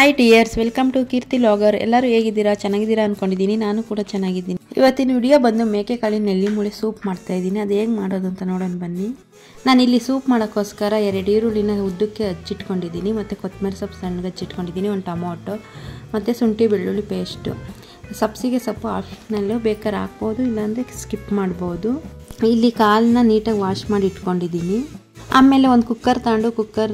Hi dears, welcome to Keerthi logger. ಎಲ್ಲರೂ ಹೇಗಿದ್ದೀರಾ? ಚೆನ್ನಾಗಿದ್ದೀರಾ ಅನ್ಕೊಂಡಿದ್ದೀನಿ. ನಾನು ಕೂಡ ಚೆನ್ನಾಗಿದ್ದೀನಿ. ಇವತ್ತಿನ ವಿಡಿಯೋ ಬಂದು ಮೇಕೆಕಾಳಿನ ನೆಲ್ಲಿ ಮೂಳೆ ಸೂಪ್ ಮಾಡ್ತಾ ಇದ್ದೀನಿ. ಅದು ಹೇಗೆ ಮಾಡೋದು ಅಂತ ನೋಡೋಣ ಬನ್ನಿ. ನಾನಿಲ್ಲಿ ಸೂಪ್ ಮಾಡೋಕ್ಕೋಸ್ಕರ 2 ಈರುಳ್ಳಿನ ಉದ್ದಕ್ಕೆ ಹಚ್ಚಿಟ್ಕೊಂಡಿದ್ದೀನಿ, ಮತ್ತು ಕೊತ್ತಂಬರಿ ಸೊಪ್ಪು ಸಣ್ಣಗೆ ಹಚ್ಚಿಟ್ಕೊಂಡಿದ್ದೀನಿ, ಒಂದು ಟೊಮೊಟೊ ಮತ್ತು ಶುಂಠಿ ಬೆಳ್ಳುಳ್ಳಿ ಪೇಸ್ಟು. ಸಬ್ಸಿಗೆ ಸೊಪ್ಪು ಆಪ್ಷನಲ್ಲು, ಬೇಕಾದ್ರೆ ಹಾಕ್ಬೋದು, ಇಲ್ಲಾಂದರೆ ಸ್ಕಿಪ್ ಮಾಡ್ಬೋದು. ಇಲ್ಲಿ ಕಾಲನ್ನ ನೀಟಾಗಿ ವಾಶ್ ಮಾಡಿ ಇಟ್ಕೊಂಡಿದ್ದೀನಿ. ಆಮೇಲೆ ಒಂದು ಕುಕ್ಕರ್ ತಗೊಂಡು ಕುಕ್ಕರ್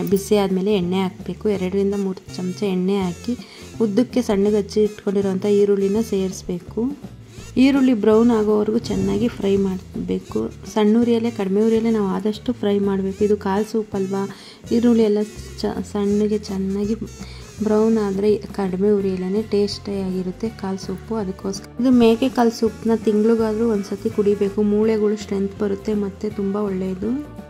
ಬಿಸಿ ಆದಮೇಲೆ ಎಣ್ಣೆ ಹಾಕಬೇಕು. 2 ರಿಂದ 3 ಚಮಚ ಎಣ್ಣೆ ಹಾಕಿ ಉದ್ದಕ್ಕೆ ಸಣ್ಣಗೆ ಹಚ್ಚಿ ಇಟ್ಕೊಂಡಿರೋಂಥ ಈರುಳ್ಳಿನ ಸೇರಿಸ್ಬೇಕು. ಈರುಳ್ಳಿ ಬ್ರೌನ್ ಆಗೋವರೆಗೂ ಚೆನ್ನಾಗಿ ಫ್ರೈ ಮಾಡಬೇಕು. ಸಣ್ಣ ಉರಿಯಲ್ಲೇ ಕಡಿಮೆ ಉರಿಯಲ್ಲೇ ನಾವು ಆದಷ್ಟು ಫ್ರೈ ಮಾಡಬೇಕು. ಇದು ಕಾಲು ಸೂಪ್ ಅಲ್ವಾ, ಈರುಳ್ಳಿ ಎಲ್ಲ ಸಣ್ಣಗೆ ಚೆನ್ನಾಗಿ ಬ್ರೌನ್ ಆದರೆ ಕಡಿಮೆ ಉರಿಯಲ್ಲೇ ಟೇಸ್ಟಿಯಾಗಿರುತ್ತೆ ಕಾಲು ಸೂಪು. ಅದಕ್ಕೋಸ್ಕರ ಇದು ಮೇಕೆ ಕಾಲು ಸೂಪ್ನ ತಿಂಗಳಿಗಾದರೂ ಒಂದ್ಸತಿ ಕುಡಿಬೇಕು. ಮೂಳೆಗಳು ಸ್ಟ್ರೆಂತ್ ಬರುತ್ತೆ ಮತ್ತು ತುಂಬ ಒಳ್ಳೆಯದು.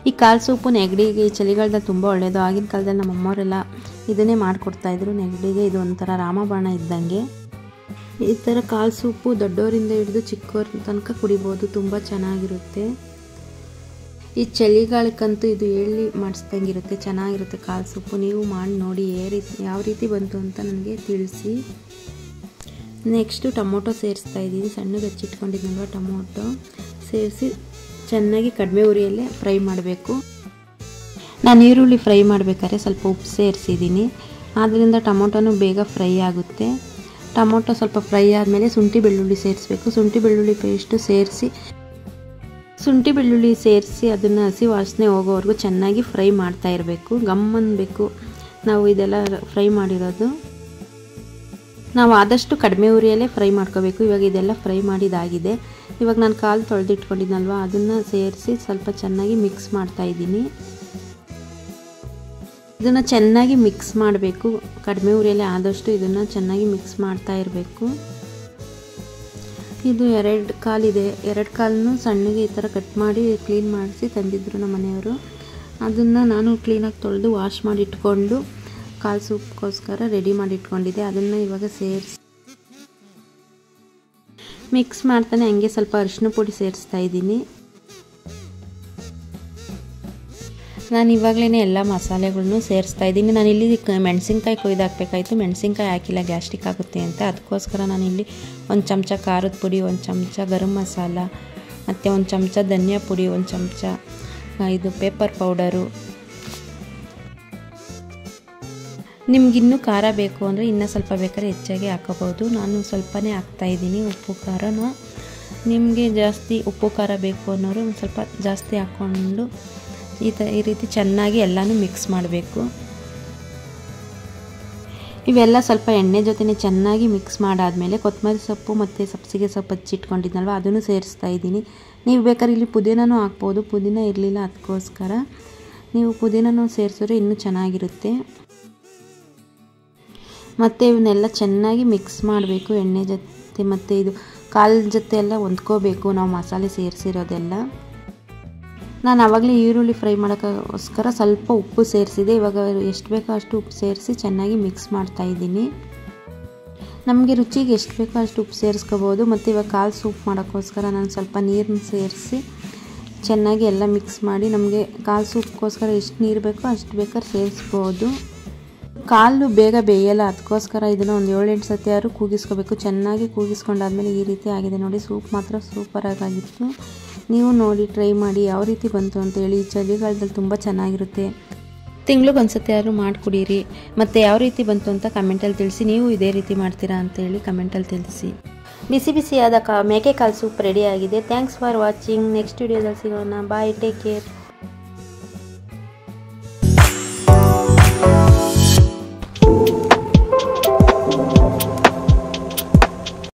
ಈ ಕಾಲು ಸೂಪು ನೆಗಡಿಗೆ ಈ ಚಳಿಗಾಲದಲ್ಲಿ ತುಂಬ ಒಳ್ಳೆಯದು. ಆಗಿನ ಕಾಲದಲ್ಲಿ ನಮ್ಮ ಅಮ್ಮವರೆಲ್ಲ ಇದನ್ನೇ ಮಾಡಿಕೊಡ್ತಾಯಿದ್ರು ನೆಗಡಿಗೆ. ಇದು ಒಂಥರ ರಾಮಬಾಣ ಇದ್ದಂಗೆ. ಈ ಥರ ಕಾಲು ಸೂಪು ದೊಡ್ಡವರಿಂದ ಹಿಡಿದು ಚಿಕ್ಕವ್ರ ತನಕ ಕುಡಿಬೋದು, ತುಂಬ ಚೆನ್ನಾಗಿರುತ್ತೆ. ಈ ಚಳಿಗಾಲಕ್ಕಂತೂ ಇದು ಹೇಳಿ ಮಾಡಿಸ್ದಂಗಿರುತ್ತೆ, ಚೆನ್ನಾಗಿರುತ್ತೆ ಕಾಲು ಸೂಪು. ನೀವು ಮಾಡಿ ನೋಡಿ ಯಾವ ರೀತಿ ಬಂತು ಅಂತ ನನಗೆ ತಿಳಿಸಿ. ನೆಕ್ಸ್ಟು ಟೊಮೊಟೊ ಸೇರಿಸ್ತಾ ಇದ್ದೀನಿ. ಸಣ್ಣಗೆ ಹಚ್ಚಿಟ್ಕೊಂಡಿದ್ನಲ್ವ ಟೊಮೊಟೊ ಸೇರಿಸಿ ಚೆನ್ನಾಗಿ ಕಡಿಮೆ ಉರಿಯಲ್ಲೇ ಫ್ರೈ ಮಾಡಬೇಕು. ನಾನು ಈರುಳ್ಳಿ ಫ್ರೈ ಮಾಡಬೇಕಾದ್ರೆ ಸ್ವಲ್ಪ ಉಪ್ಪು ಸೇರಿಸಿದ್ದೀನಿ, ಆದ್ದರಿಂದ ಟೊಮೊಟೊನೂ ಬೇಗ ಫ್ರೈ ಆಗುತ್ತೆ. ಟೊಮೊಟೊ ಸ್ವಲ್ಪ ಫ್ರೈ ಆದಮೇಲೆ ಶುಂಠಿ ಬೆಳ್ಳುಳ್ಳಿ ಸೇರಿಸ್ಬೇಕು. ಶುಂಠಿ ಬೆಳ್ಳುಳ್ಳಿ ಪೇಸ್ಟು ಶುಂಠಿ ಬೆಳ್ಳುಳ್ಳಿ ಸೇರಿಸಿ ಅದನ್ನು ಹಸಿ ವಾಸನೆ ಹೋಗೋವರೆಗೂ ಚೆನ್ನಾಗಿ ಫ್ರೈ ಮಾಡ್ತಾ ಇರಬೇಕು. ಗಮ್ಮನ್ಬೇಕು ನಾವು ಇದೆಲ್ಲ ಫ್ರೈ ಮಾಡಿರೋದು. ನಾವು ಆದಷ್ಟು ಕಡಿಮೆ ಉರಿಯಲ್ಲೇ ಫ್ರೈ ಮಾಡ್ಕೋಬೇಕು. ಇವಾಗ ಇದೆಲ್ಲ ಫ್ರೈ ಮಾಡಿದಾಗಿದೆ. ಇವಾಗ ನಾನು ಕಾಲು ತೊಳೆದಿಟ್ಕೊಂಡಿದ್ನಲ್ವ ಅದನ್ನು ಸೇರಿಸಿ ಸ್ವಲ್ಪ ಚೆನ್ನಾಗಿ ಮಿಕ್ಸ್ ಮಾಡ್ತಾ ಇದ್ದೀನಿ. ಇದನ್ನು ಚೆನ್ನಾಗಿ ಮಿಕ್ಸ್ ಮಾಡಬೇಕು. ಕಡಿಮೆ ಉರಿಯಲ್ಲೇ ಆದಷ್ಟು ಇದನ್ನು ಚೆನ್ನಾಗಿ ಮಿಕ್ಸ್ ಮಾಡ್ತಾ ಇರಬೇಕು. ಇದು 2 ಕಾಲಿದೆ. 2 ಕಾಲನ್ನು ಸಣ್ಣಗೆ ಈ ಥರ ಕಟ್ ಮಾಡಿ ಕ್ಲೀನ್ ಮಾಡಿಸಿ ತಂದಿದ್ರು ನಮ್ಮ ಮನೆಯವರು. ಅದನ್ನು ನಾನು ಕ್ಲೀನಾಗಿ ತೊಳೆದು ವಾಶ್ ಮಾಡಿ ಇಟ್ಕೊಂಡು ಕಾಲು ಸೂಪ್ಗೋಸ್ಕರ ರೆಡಿ ಮಾಡಿ ಇಟ್ಕೊಂಡಿದ್ದೆ. ಅದನ್ನು ಇವಾಗ ಸೇರಿಸಿ ಮಿಕ್ಸ್ ಮಾಡ್ತಾನೆ ಹಂಗೆ ಸ್ವಲ್ಪ ಅರಿಶಿನ ಪುಡಿ ಸೇರಿಸ್ತಾ ಇದ್ದೀನಿ. ನಾನು ಇವಾಗಲೇ ಎಲ್ಲ ಮಸಾಲೆಗಳನ್ನು ಸೇರಿಸ್ತಾ ಇದ್ದೀನಿ. ನಾನಿಲ್ಲಿ ಮೆಣಸಿನ್ಕಾಯಿ ಕೊಯ್ದು ಹಾಕಬೇಕಾಯಿತು, ಮೆಣಸಿನ್ಕಾಯಿ ಹಾಕಿಲ್ಲ, ಗ್ಯಾಸ್ಟ್ರಿಕ್ ಆಗುತ್ತೆ ಅಂತ. ಅದಕ್ಕೋಸ್ಕರ ನಾನಿಲ್ಲಿ 1 ಚಮಚ ಖಾರದ ಪುಡಿ, 1 ಚಮಚ ಗರಂ ಮಸಾಲ, ಮತ್ತು 1 ಚಮಚ ಧನಿಯಾ ಪುಡಿ, 1 ಚಮಚ ಇದು ಪೇಪರ್ ಪೌಡರು. ನಿಮಗಿನ್ನೂ ಖಾರ ಬೇಕು ಅಂದರೆ ಇನ್ನೂ ಸ್ವಲ್ಪ ಬೇಕಾದ್ರೆ ಹೆಚ್ಚಾಗಿ ಹಾಕೋಬೋದು. ನಾನು ಸ್ವಲ್ಪನೇ ಹಾಕ್ತಾಯಿದ್ದೀನಿ ಉಪ್ಪು ಖಾರನ. ನಿಮಗೆ ಜಾಸ್ತಿ ಉಪ್ಪು ಖಾರ ಬೇಕು ಅನ್ನೋರು ಒಂದು ಸ್ವಲ್ಪ ಜಾಸ್ತಿ ಹಾಕ್ಕೊಂಡು ಈ ರೀತಿ ಚೆನ್ನಾಗಿ ಎಲ್ಲನೂ ಮಿಕ್ಸ್ ಮಾಡಬೇಕು. ಇವೆಲ್ಲ ಸ್ವಲ್ಪ ಎಣ್ಣೆ ಜೊತೆನೇ ಚೆನ್ನಾಗಿ ಮಿಕ್ಸ್ ಮಾಡಾದಮೇಲೆ ಕೊತ್ತಂಬರಿ ಸೊಪ್ಪು ಮತ್ತು ಸಬ್ಸಿಗೆ ಸೊಪ್ಪು ಹಚ್ಚಿಟ್ಕೊಂಡಿದ್ನಲ್ವ ಅದನ್ನು ಸೇರಿಸ್ತಾ ಇದ್ದೀನಿ. ನೀವು ಬೇಕಾದ್ರೆ ಇಲ್ಲಿ ಪುದೀನನೂ ಹಾಕ್ಬೋದು, ಪುದೀನ ಇರಲಿಲ್ಲ ಅದಕ್ಕೋಸ್ಕರ ನೀವು ಪುದೀನನೂ ಸೇರಿಸಿದ್ರೆ ಇನ್ನೂ ಚೆನ್ನಾಗಿರುತ್ತೆ. ಮತ್ತು ಇವನ್ನೆಲ್ಲ ಚೆನ್ನಾಗಿ ಮಿಕ್ಸ್ ಮಾಡಬೇಕು ಎಣ್ಣೆ ಜೊತೆ, ಮತ್ತು ಇದು ಕಾಲು ಜೊತೆ ಎಲ್ಲ ಹೊಂದ್ಕೋಬೇಕು ನಾವು ಮಸಾಲೆ ಸೇರಿಸಿರೋದೆಲ್ಲ. ನಾನು ಆವಾಗಲೇ ಈರುಳ್ಳಿ ಫ್ರೈ ಮಾಡೋಕ್ಕೋಸ್ಕರ ಸ್ವಲ್ಪ ಉಪ್ಪು ಸೇರಿಸಿದೆ. ಇವಾಗ ಎಷ್ಟು ಬೇಕೋ ಅಷ್ಟು ಉಪ್ಪು ಸೇರಿಸಿ ಚೆನ್ನಾಗಿ ಮಿಕ್ಸ್ ಮಾಡ್ತಾಯಿದ್ದೀನಿ. ನಮಗೆ ರುಚಿಗೆ ಎಷ್ಟು ಬೇಕೋ ಅಷ್ಟು ಉಪ್ಪು ಸೇರಿಸ್ಕೋಬೋದು. ಮತ್ತು ಇವಾಗ ಕಾಲು ಸೂಪ್ ಮಾಡೋಕ್ಕೋಸ್ಕರ ನಾನು ಸ್ವಲ್ಪ ನೀರನ್ನ ಸೇರಿಸಿ ಚೆನ್ನಾಗಿ ಎಲ್ಲ ಮಿಕ್ಸ್ ಮಾಡಿ, ನಮಗೆ ಕಾಲು ಸೂಪ್ಗೋಸ್ಕರ ಎಷ್ಟು ನೀರು ಬೇಕೋ ಅಷ್ಟು ಬೇಕಾದ್ರೆ ಸೇರಿಸ್ಬೋದು. ಕಾಲು ಬೇಗ ಬೇಯಲ್ಲ, ಅದಕ್ಕೋಸ್ಕರ ಇದನ್ನು ಒಂದು 7-8 ಸತಿ ಆದರೂ ಕೂಗಿಸ್ಕೋಬೇಕು. ಚೆನ್ನಾಗಿ ಕೂಗಿಸ್ಕೊಂಡಾದ್ಮೇಲೆ ಈ ರೀತಿ ಆಗಿದೆ ನೋಡಿ. ಸೂಪ್ ಮಾತ್ರ ಸೂಪರಾಗಿತ್ತು. ನೀವು ನೋಡಿ ಟ್ರೈ ಮಾಡಿ ಯಾವ ರೀತಿ ಬಂತು ಅಂತ ಹೇಳಿ. ಈ ಚಳಿಗಾಲದಲ್ಲಿ ತುಂಬ ಚೆನ್ನಾಗಿರುತ್ತೆ. ತಿಂಗ್ಳಿಗೆ ಒಂದು ಸತಿ ಆದರೂ ಮಾಡಿ ಕುಡೀರಿ. ಮತ್ತು ಯಾವ ರೀತಿ ಬಂತು ಅಂತ ಕಮೆಂಟಲ್ಲಿ ತಿಳಿಸಿ. ನೀವು ಇದೇ ರೀತಿ ಮಾಡ್ತೀರಾ ಅಂತೇಳಿ ಕಮೆಂಟಲ್ಲಿ ತಿಳಿಸಿ. ಬಿಸಿ ಬಿಸಿಯಾದ ಮೇಕೆ ಕಾಲು ಸೂಪ್ ರೆಡಿ ಆಗಿದೆ. Thanks for watching. ನೆಕ್ಸ್ಟ್ ವಿಡಿಯೋದಲ್ಲಿ ಸಿಗೋಣ. ಬಾಯ್, ಟೇಕ್ ಕೇರ್.